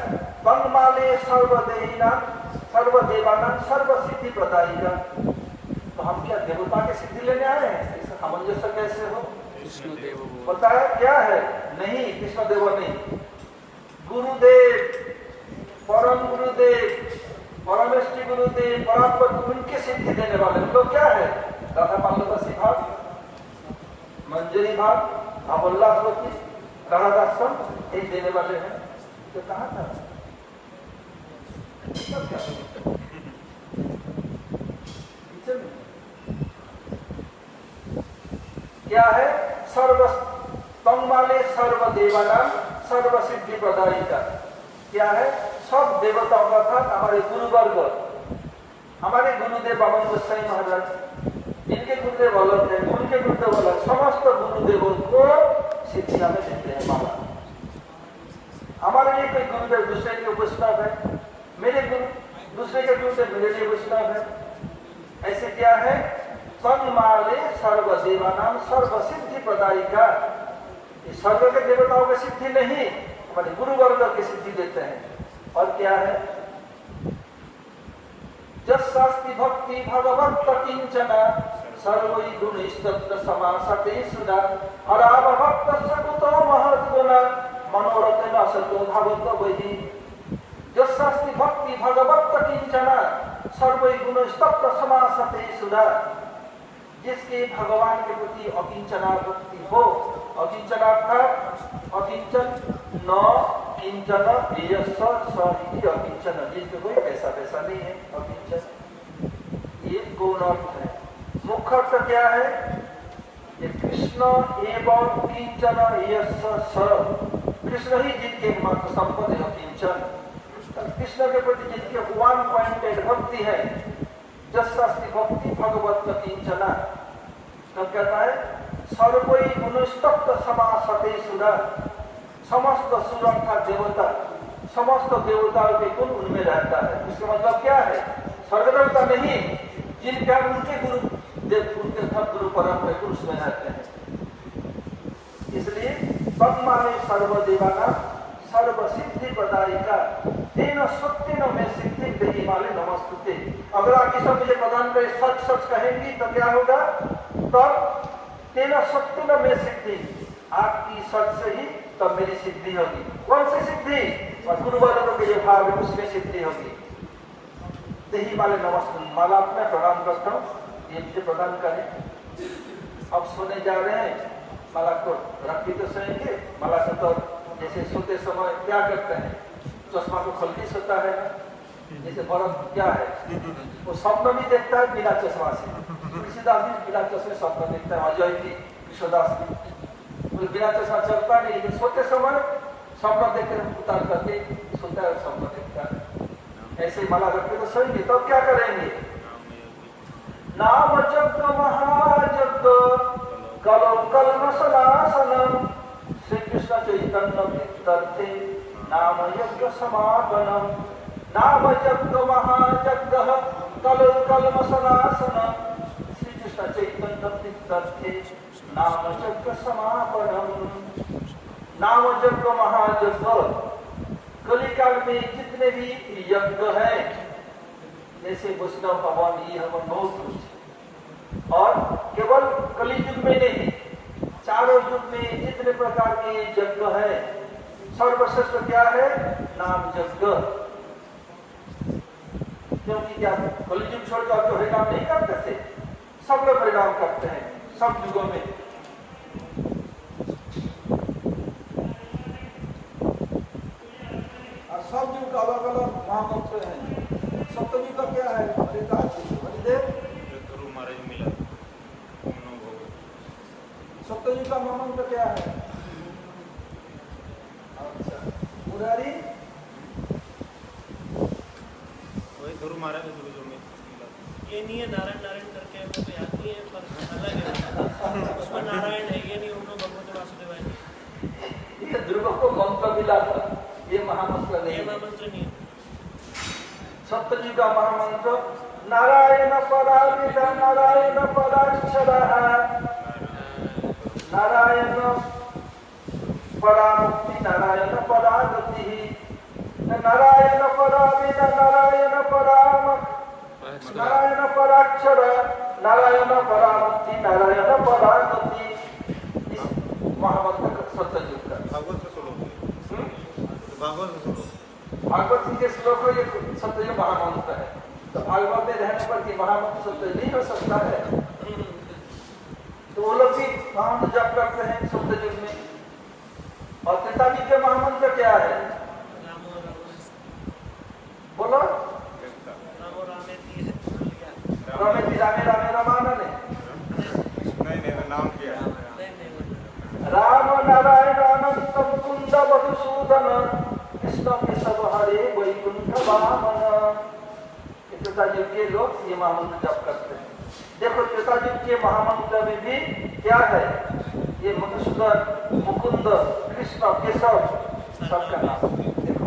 तन्माले सर्वदेवानां सर्वसिद्धि प्रदायिका। तो हम क्या देवता के सिद्धि लेने आए हैं, इसका सामंजस्य कैसे हो? बताया क्या है, नहीं कृष्णदेव नहीं, गुरुदेव, परम गुरुदेव, परमेष्टि गुरुदेव, परात्पर उनके सिद्धि देने वाले लोग क्या है, राधा पार्वती भाग, मंजरी भाग, अबोल्लावती, राधादासन, एक देने वाले हैं। तो कहा था क्या है, सर्व तंगमाले सर्वदेवानाम सर्वसिद्धि प्रदायिका। क्या है, सब देवताओं का था हमारे गुरुवर्ग, हमारे गुरुदेव बामन गोसाई महाराज, इनके गुरुदेव अलग है, उनके गुरुदेव अलग, समस्त गुरुदेवों को सिद्धि हमें देते हैं माला। हमारे लिए कोई गुरुदेव दूसरे के वैष्णव है, मेरे गुरु दूसरे के गुरुदेव मेरे लिए वैष्णव है। ऐसे क्या है, तन्माले सर्वदेवानाम सर्वसिद्धि प्रदायिका। स्वर्ग के देवताओं की सिद्धि नहीं, हमारे गुरुवर्ग की सिद्धि देते हैं। और क्या है, जस्सास्ति भक्ति भगवत किंचन सर्वै गुणैस्तत्र समासते सुधा हराव भक्तस्य कुतो महद्गुण मनोरथ असतो भवत वही। जस्सास्ति भक्ति भगवत किंचन सर्वै गुणैस्तत्र समासते सुधा। जिसके भगवान के प्रति अकिंचना भक्ति हो, अकिंचना था अकिंचन न किंचन यश इति अकिंचन, जिसके कोई पैसा पैसा नहीं है, अकिंचन। ये गौण अर्थ है। मुख्य अर्थ क्या है, ये कृष्ण एवं किंचन यश कृष्ण ही जिनके एकमात्र संपद है, अकिंचन। कृष्ण के प्रति जिनके वन पॉइंटेड भक्ति है, जस्सास्ति भक्ति भगवत किंचना। तब कहता है, सर्वै गुणस्तप्त समासते सुरा। समस्त सुर अर्थात देवता, समस्त देवताओं के गुण उनमें रहता है। इसका मतलब क्या है, स्वर्ग देवता नहीं, जिनके उनके गुरु देव, उनके सदगुरु परम गुरु उसमें रहते हैं। इसलिए तन्माले सर्वदेवानां सर्वसिद्धि प्रदायिका तेन सत्येन मे सिद्धि देहि माले नमस्तुते। अगर आप ये सब मुझे प्रदान करें, सच सच कहेंगी तो क्या होगा, तब तेन सत्येन मे सिद्धि, आपकी सच से ही तब मेरी सिद्धि होगी। कौन सी सिद्धि, और गुरुवर्ग के जो भाव है उसमें सिद्धि होगी। देहि माले नमस्तुते, माला मैं प्रणाम करता हूँ, ये मुझे प्रदान करें। अब सोने जा रहे हैं, माला को रख के तो सोएंगे, माला को तो जैसे सोते समय क्या करते हैं, चश्मा को खोल के सोता है, जैसे बर्फ क्या है, वो स्वप्न भी देखता है बिना चश्मा से। तुलसीदास भी बिना चश्मे स्वप्न देखता है, अजय की, कृष्णदास भी। बिना चश्मा चलता नहीं, लेकिन सोते समय स्वप्न देखते उतार करके सोता है, स्वप्न देखता है। ऐसे माला रख के तो सोएंगे, तब क्या करेंगे? नाम जप महाजप कलो कल्मषनाशनम श्री कृष्ण चैतन्य तीर्थे नाम यज्ञ समापनम। नाम जप महाजप कलो कल्मषनाशनम श्री कृष्ण चैतन्य तीर्थे नाम यज्ञ समापनम। नाम यज्ञ महायज्ञ, कलिकाल में जितने भी यज्ञ हैं, जैसे वैष्णव हवन, ये हवन, बहुत कुछ, और केवल कलियुग में नहीं, चारों युग में जितने प्रकार के यज्ञ है, सर्वश्रेष्ठ क्या है? नाम यज्ञ। क्योंकि क्या कलियुग छोड़कर जो हरिनाम नहीं करते थे, सब लोग हरिनाम करते हैं सब युगों में। और सब युग का अलग अलग महामंत्र है। सप्तमी का क्या है? हरिदेव सप्तमी का महामंत्र क्या है? अच्छा, मुरारी वही गुरु महाराज गुरु जो में ये नहीं है नारायण नारायण करके, वो तो याद नहीं है, पर अलग है उसमें नारायण है, ये नहीं उन्होंने भगवत वासुदेव। ये ध्रुव को मंत्र मिला था, ये महामंत्र नहीं, ये महामंत्र नहीं है। सप्तमी का महामंत्र नारायण पराविद नारायण पराक्षरः नारायण परामुक्ति नारायण परागति नारायण पराविद नारायण पराम नारायण पराक्षर नारायण परामुक्ति नारायण परागति। इस महामंत्र सप्तमी का भागवत से सुनो, भागवत से सुनो। भागवत जी के श्लोक में ये सप्तमी महामंत्र है, तो भागवत में रहने पर कि महामंत्र सप्तमी नहीं हो सकता है। तो वो लोग भी महामंत्र जप करते हैं सप्तयुग में। और त्रेतायुग के महामंत्र क्या है? बोलो। रामे रामे रामे रमानने नहीं नाम क्या है? राम नारायण अनंत मुकुंद मधुसूदन कृष्ण केशव हरे वैकुंठ वामन। त्रेतायुग के लोग ये महामंत्र जप करते हैं। देखो त्रेतायुग के महामंत्र में भी क्या है? ये मधुसूदन मुकुंद कृष्ण केशव सबका नाम देखो।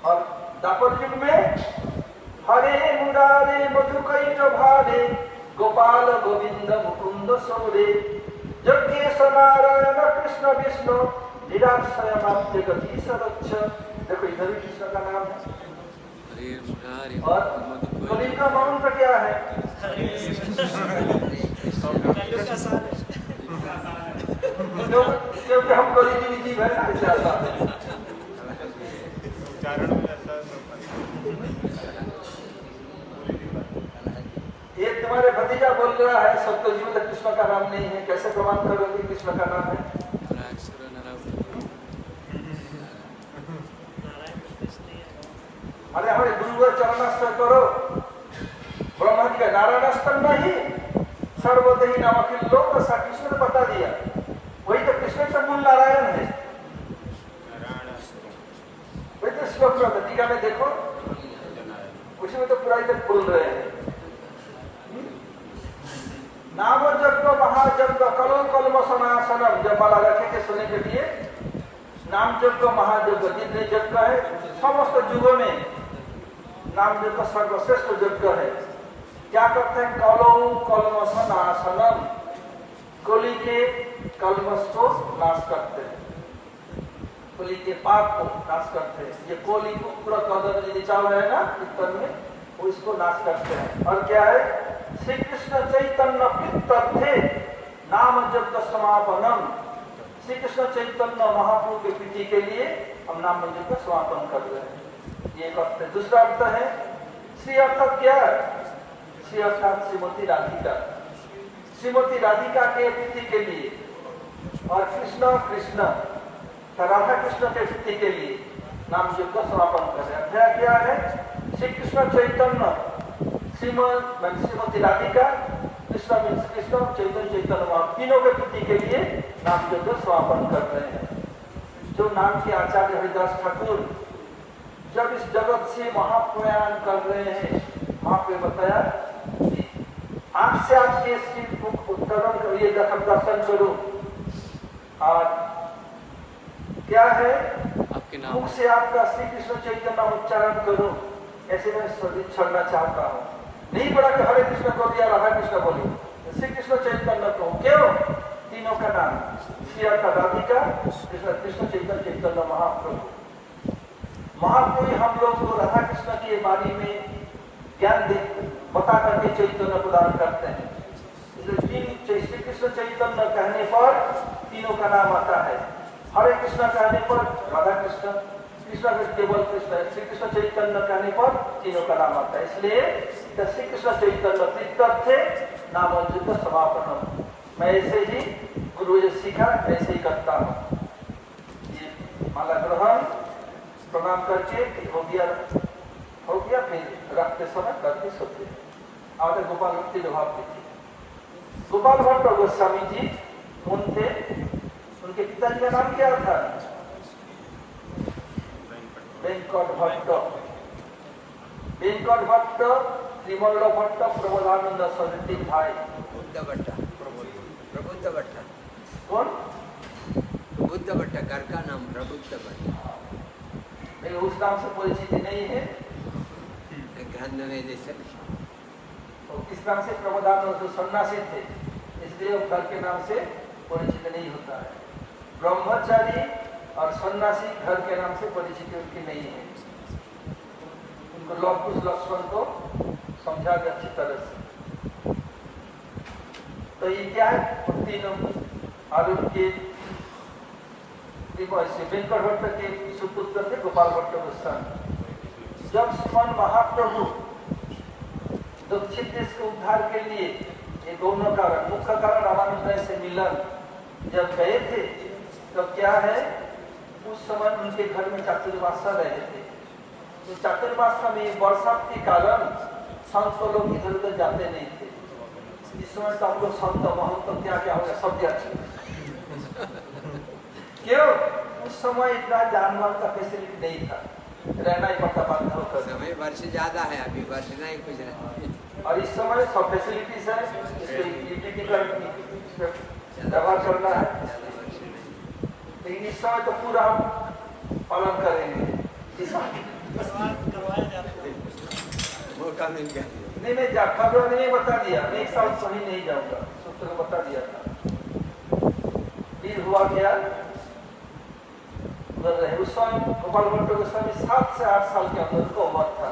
और द्वापर युग में हरे मुरारे मधुकैट भारे गोपाल गोविंद मुकुंद सौरे जगदीश नारायण कृष्ण विष्णु निराश्रय माध्य गति सरक्ष। देखो इधर भी कृष्ण का नाम है। और कलियुग का मंत्र क्या है? क्योंकि हम कलियुग जीव है ना, इसलिए उच्चारण में ऐसा ये तुम्हारे भतीजा बोल रहा है सप्तयुग में कृष्ण का नाम नहीं है, कैसे प्रमाण करोगे कृष्ण का नाम है? अरे हमारे गुरु चरणास्त्र करो। ब्रह्मा जी का नारायणास्त्र नहीं, सर्वदेही नाम अखिल लोक सा कृष्ण ने बता दिया, वही तो कृष्ण का मूल नारायण है। वही तो श्लोक में टीका में देखो, उसी में तो पूरा इधर बोल रहे हैं। नाम यज्ञ महायज्ञ कलो कल्मषनाशनम। जब माला रखेंगे सुनने के लिए, नाम यज्ञ महायज्ञ जितने यज्ञ है समस्त युगों में नाम यज्ञ सर्वश्रेष्ठ यज्ञ है। क्या करते हैं? कलो कल्मषनाशनम, कली के कल्मष को नाश करते हैं, कली के पाप को नाश करते हैं। ये कोली को पूरा कदम निचाव है ना कीर्तन में, वो इसको नाश करते हैं। और क्या है? श्री कृष्ण चैतन्य प्रीत्यर्थे नाम यज्ञ समापनम। श्री कृष्ण चैतन्य महाप्रभु के प्रीति के लिए हम नाम यज्ञ का समापन कर रहे हैं। ये एक अर्थ है। दूसरा अर्थ है श्री अर्थात क्या? श्री अर्थात श्रीमती राधिका, श्रीमती राधिका के प्रीति के लिए। और कृष्ण कृष्ण राधा कृष्ण के प्रीति के लिए नाम यज्ञ का समापन कर रहे हैं। अध्याय क्या है? श्री कृष्ण चैतन्य श्रीमती राधिका कृष्णा मीन्स कृष्ण, चैतन्य चैतन्य महाप्रभु, तीनों के प्रति के लिए नाम यज्ञ समापन कर रहे हैं। जो नाम के आचार्य हरिदास ठाकुर जब इस जगत से महाप्रयाण कर रहे हैं, वहां पे बताया आंख से आज के श्री उत्तरण करिए, दर्शन करो, और क्या है आपके नाम मुख से आपका श्री कृष्ण चैतन्य नाम उच्चारण करो। ऐसे मैं छोड़ना चाहता हूँ, नहीं पड़ा कि हरे कृष्ण को दिया राधा कृष्ण बोले, श्री कृष्ण चैतन्य को क्यों, तीनों का नाम श्री राधिका कृष्ण, कृष्ण चैतन्य चैतन्य महाप्रभु। महाप्रभु हम लोग को राधा कृष्ण के बारे में ज्ञान बता करके चैतन्य प्रदान करते हैं। इसलिए श्री कृष्ण चैतन्य कहने पर तीनों का नाम आता है, हरे कृष्ण कहने पर राधा कृष्ण, कृष्ण केवल कृष्ण, श्री कृष्ण चैतन्य कहने पर तीनों का नाम आता है। इसलिए श्री कृष्ण चैतन्य तीर्थ थे नाम युद्ध समापन। मैं ऐसे ही गुरु जी सीखा, ऐसे ही करता हूँ। ये माला ग्रहण प्रणाम करके हो गया, फिर रखते समय करके सोते। आगे गोपाल भट्ट की जवाब थी, गोपाल भट्ट गोस्वामी जी कौन थे, उनके पिताजी का नाम क्या था, वेंकट भट्ट। वेंकट भट्ट, त्रिमल्ल भट्ट, प्रबोधानंद सरस्वती भाई। बुद्ध भट्ट, प्रबुद्ध भट्ट, कौन, बुद्ध भट्ट, घर का नाम प्रबुद्ध भट्ट। उस नाम से परिचित नहीं है, ग्रंथ में जैसे इस नाम से प्रबोधानंद जो सन्यासी थे, इसलिए वो घर के नाम से परिचित नहीं होता है। ब्रह्मचारी और सन्यासी घर के नाम से परिचित उनकी नहीं है। उनको लव कुश लक्ष्मण को समझा गया अच्छी तरह से। तो ये क्या है, तीनों और उनके वेंकट भट्ट के सुपुत्र थे गोपाल भट्ट गोस्वामी। जब श्रीमान महाप्रभु दक्षिण देश के उद्धार के लिए ये दोनों कारण, मुख्य कारण रामानुजन से मिलन जब गए थे, तो क्या है उस समय उनके घर में चातुर्मासा रहे थे। तो चातुर्मासा में बरसात के कारण संत लोग इधर उधर जाते नहीं थे। इस समय तो हम लोग संत महंत क्या क्या हो गया, सब जाते क्यों, उस समय इतना जानवर का फैसिलिटी नहीं था, रहना ही पड़ता बंद होकर। समय वर्ष ज्यादा है, अभी वर्ष नहीं कुछ है। और इस समय सब फैसिलिटीज है, व्यवहार करना है, लेकिन इस समय तो पूरा हम पालन करेंगे। करवाया जाता है। मौका मिल गया। नहीं, मैं खबर नहीं बता दिया, मैं एक साल कहीं नहीं जाऊंगा, सूत्र को बता दिया था। फिर हुआ क्या, उधर रहे उस समय गोपाल भट्ट गोस्वामी 7 से 8 साल के अंदर उनको उम्र था।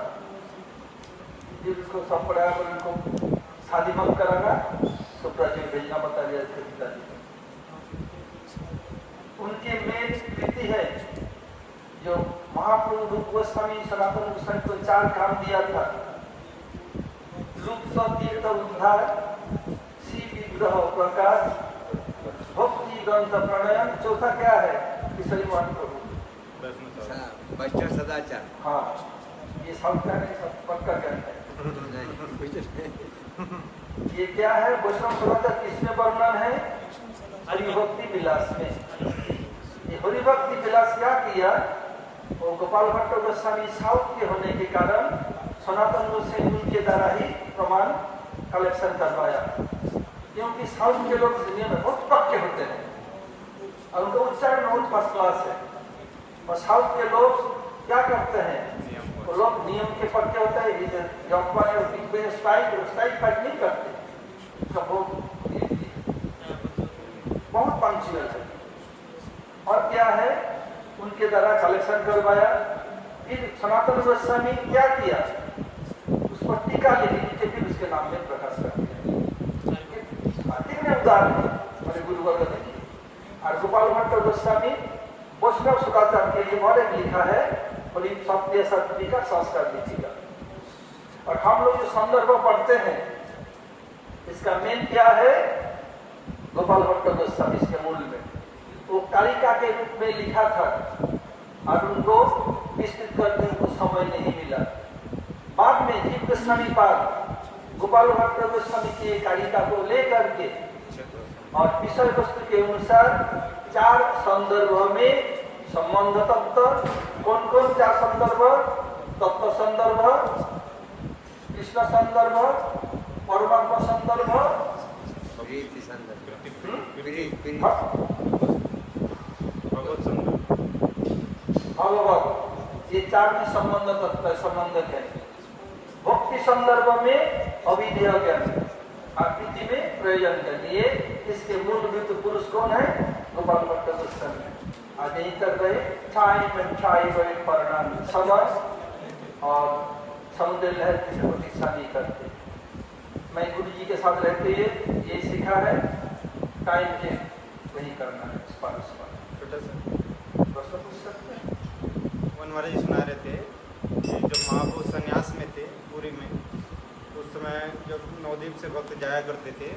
फिर उसको सब पढ़ाया, पर उनको शादी मत कराना, सुप्राजी में भेजना बता दिया इसके पिताजी को। उनकी मेन कृति है जो महाप्रभु रूप गोस्वामी सनातन गोस्वामी को 4 काम दिया था, रूप तीर्थ उद्धार, श्री विग्रह प्रकाश, भक्ति ग्रंथ प्रणयन, चौथा क्या है किशोरी महाप्रभु बच्चा सदाचार। हाँ, ये सब क्या है, सब पक्का क्या है। ये क्या है, वैष्णव सदाचार किसमें वर्णन है, हरिभक्ति विलास में। ये हरिभक्ति विलास क्या किया, और गोपाल भट्ट गोस्वामी साउथ के होने के कारण सनातन गोस्वामी उनके द्वारा ही प्रमाण कलेक्शन करवाया, क्योंकि साउथ के लोग दुनिया में बहुत पक्के होते हैं और उनका उच्चारण बहुत फर्स्ट क्लास है। और साउथ के लोग क्या करते हैं, वो लोग नियम के पक्के होते हैं, स्ट्राइक फाइट नहीं करते, बहुत पंक्चुअल है। और क्या है, उनके द्वारा कलेक्शन करवाया। फिर सनातन गोस्वामी क्या किया, उस पर टीका लिखी थी, फिर उसके नाम में प्रकाश कर दिया। उदाहरण हमारे गुरुवर्ग ने। और गोपाल भट्ट गोस्वामी वैष्णव सदाचार के लिए बहुत लिखा है, और इन सत्य सत्य का संस्कार लिखेगा। और हम लोग जो संदर्भ पढ़ते हैं, इसका मेन क्या है, गोपाल भट्ट गोस्वामी इसके मूल में वो कालिका के रूप में लिखा था, और उनको विस्तृत करने को समय नहीं मिला। बाद में जीव गोस्वामी पाद गोपाल भट्ट गोस्वामी की कारिका को लेकर के और विषय वस्तु के अनुसार 4 संदर्भ में संबंध तत्व, कौन कौन 4 संदर्भ? तत्व संदर्भ, कृष्ण संदर्भ, परमात्मा संदर्भ, प्रीति संदर्भ, प्रीति भगवत संदर्भ, भगवत, ये 4 में संबंध तत्व संबंधक है। भक्ति संदर्भ में अविधेय ज्ञान, आकृति में प्रयोजन के लिए इसके मूलभूत पुरुष कौन है? गोपाल भट्ट गोस्वामी। आज यही कर रहे टाइम एंड टाइम परिणाम समय और समुद्र लहर की प्रतीक्षा नहीं करते। मैं गुरु जी के साथ रहते हुए ये सीखा है, टाइम के वही करना है। छोटा सा प्रश्न पूछ सकते हैं? वन महाराज जी सुना रहे थे कि जब महाप्रभु संन्यास में थे पुरी में, उस समय जब नवद्वीप से भक्त जाया करते थे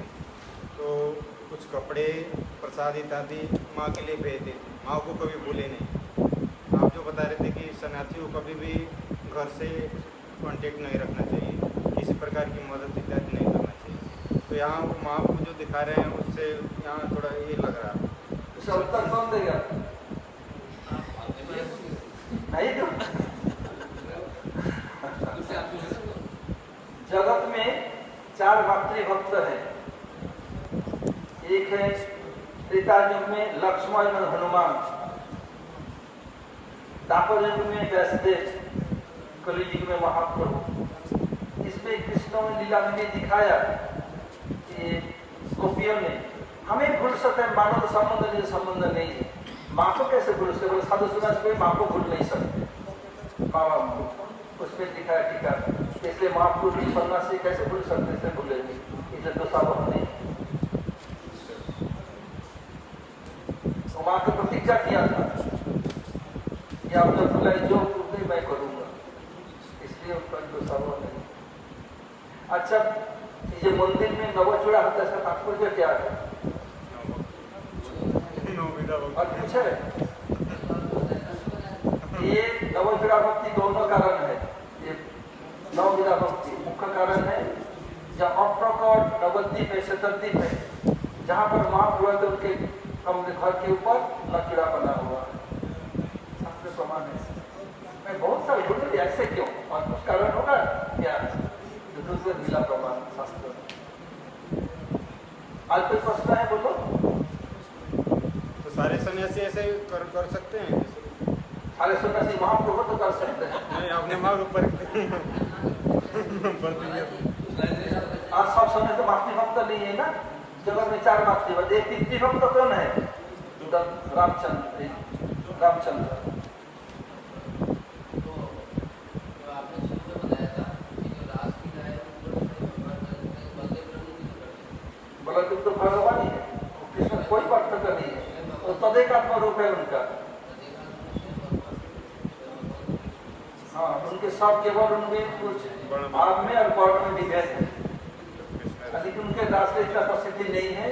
तो कुछ कपड़े प्रसाद इत्यादि माँ के लिए भेजते थे। माँ को कभी भूले नहीं। आप जो बता रहे थे कि सन्यासी को कभी भी घर से कांटेक्ट नहीं रखना चाहिए, किसी प्रकार की मदद इत्यादि नहीं करना चाहिए। तो यहाँ वो माँ को जो दिखा रहे हैं उससे यहाँ थोड़ा ये लग रहा है। इसका उत्तर कौन देगा? नहीं दो। जगत में 4 मातृभक्त हैं। एक है त्रेता युग में लक्ष्मण और हनुमान, द्वापर युग में व्यासदेव, कलयुग में महाप्रभु। इसमें कृष्ण ने लीला में दिखाया कि गोपियों ने हमें भूल सकते हैं, मानव संबंध नहीं, संबंध नहीं है। माँ को कैसे भूल सकते? बोले साधु समाज में माँ को भूल नहीं सकते। माँ बाप उसमें दिखाया टीका, इसलिए महाप्रभु की सन्यासी कैसे भूल सकते? इससे भूलेंगे, इसे तो सावधान नहीं। माँ को प्रतिज्ञा किया था कि आप जब बुलाए जो पूछे मैं करूंगा, इसलिए उनका तो सावधान नहीं। अच्छा, ये मंदिर में नवचूड़ा होता है, इसका तात्पर्य क्या है? और पूछे ये नवविधा भक्ति दोनों कारण है। ये नवविधा भक्ति मुख्य कारण है जब अप्रकट नवद्वीप है, शतद्वीप है, जहाँ पर महाप्रभु उनके कमरे घर के ऊपर नचूड़ा बना हुआ है। शास्त्र प्रमाण है। मैं बहुत सारे बोलते थे ऐसे क्यों, और कुछ कारण होगा क्या? मिला प्रमाण शास्त्र। आज कोई प्रश्न है? बोलो। तो सारे सन्यासी ऐसे कर सकते हैं? सारे सन्यासी महाप्रभु तो कर सकते हैं। नहीं, अपने माँ के ऊपर आज सब सन्यासी मातृभक्त नहीं है ना। जगत में 4 मातृभक्त, एक पितृभक्त कौन है? रामचंद्र। बलदेव तो भगवान ही है, कृष्ण कोई पार्थक्य नहीं है, तो तदेकात्म रूप है उनका। हाँ, उनके सब केवल उनमें कुछ आप में और वर्ण में भी भेद है, लेकिन उनके रास्ते इतना प्रसिद्धि नहीं है।